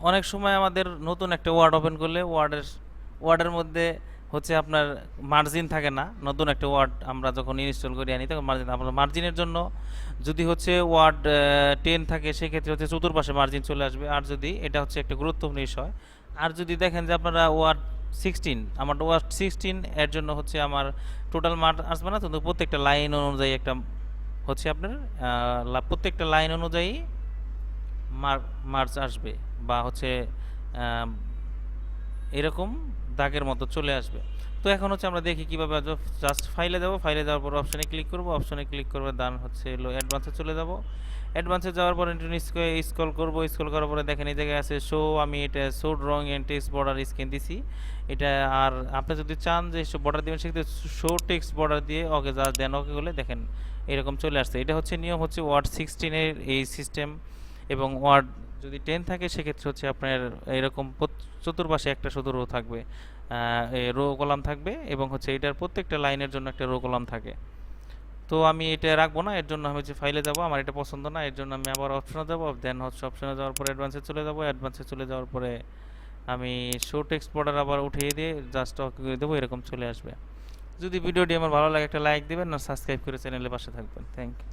অনেক সময় আমাদের নতুন একটা ওয়ার্ড ওপেন করলে ওয়ার্ডের মধ্যে হচ্ছে আপনার মার্জিন থাকে না। নতুন একটা ওয়ার্ড আমরা যখন ইনস্টল করে আনি তখন মার্জিন, আপনার মার্জিনের জন্য যদি হচ্ছে ওয়ার্ড 10 থাকে সেক্ষেত্রে হচ্ছে চতুর্পাশে মার্জিন চলে আসবে। আর যদি এটা হচ্ছে একটা গুরুত্বপূর্ণ বিষয়, আর যদি দেখেন যে আপনারা ওয়ার্ড 16, আমার ওয়ার্ড 16 এর জন্য হচ্ছে আমার টোটাল মার্ক আসবে না, কিন্তু প্রত্যেকটা লাইন অনুযায়ী একটা হচ্ছে আপনার প্রত্যেকটা লাইন অনুযায়ী মার্চ আসবে, বা হচ্ছে আম, এরকম দাগের মতো চলে আসবে। তো এখন হচ্ছে আমরা দেখি কীভাবে আসবে। জাস্ট ফাইলে যাব, ফাইলে যাওয়ার পর অপশানে ক্লিক করব, অপশানে ক্লিক করবে দান হচ্ছে এলো অ্যাডভান্সে চলে যাব। অ্যাডভান্সে যাওয়ার পর একটু স্ক্রল করব, স্ক্রল করার পরে দেখেন এই জায়গায় আছে শো, আমি এটা show drawing and text border scan দিছি এটা। আর আপনি যদি চান যে বর্ডার দিবেন সেক্ষেত্রে শো টেক্সট বর্ডার দিয়ে ওকে যা দেন, ওকে করলে দেখেন এরকম চলে আসছে। এটা হচ্ছে নিয়ম, হচ্ছে ওয়ার্ড 16-এর এই সিস্টেম। এবং ওয়ার্ড যদি 10 থাকে সেক্ষেত্রে হচ্ছে আপনার এরকম চতুর্পাশে একটা শুধু রো থাকবে, রো কলাম থাকবে, এবং হচ্ছে এটার প্রত্যেকটা লাইনের জন্য একটা রো কলাম থাকে। তো আমি এটা রাখবো না, এর জন্য আমি হচ্ছে ফাইলে যাব, আমার এটা পছন্দ না, এর জন্য আমি আবার অপশনে যাব, দেন হচ্ছে অপশনে যাওয়ার পরে অ্যাডভান্সে চলে যাব। অ্যাডভান্সে চলে যাওয়ার পরে আমি শো টেক্সট বর্ডার আবার উঠিয়ে দিয়ে জাস্ট ওকে করে দেবো, এরকম চলে আসবে। যদি ভিডিওটি আমার ভালো লাগে একটা লাইক দিবেন, আর সাবস্ক্রাইব করে চ্যানেলের পাশে থাকবেন। Thank you.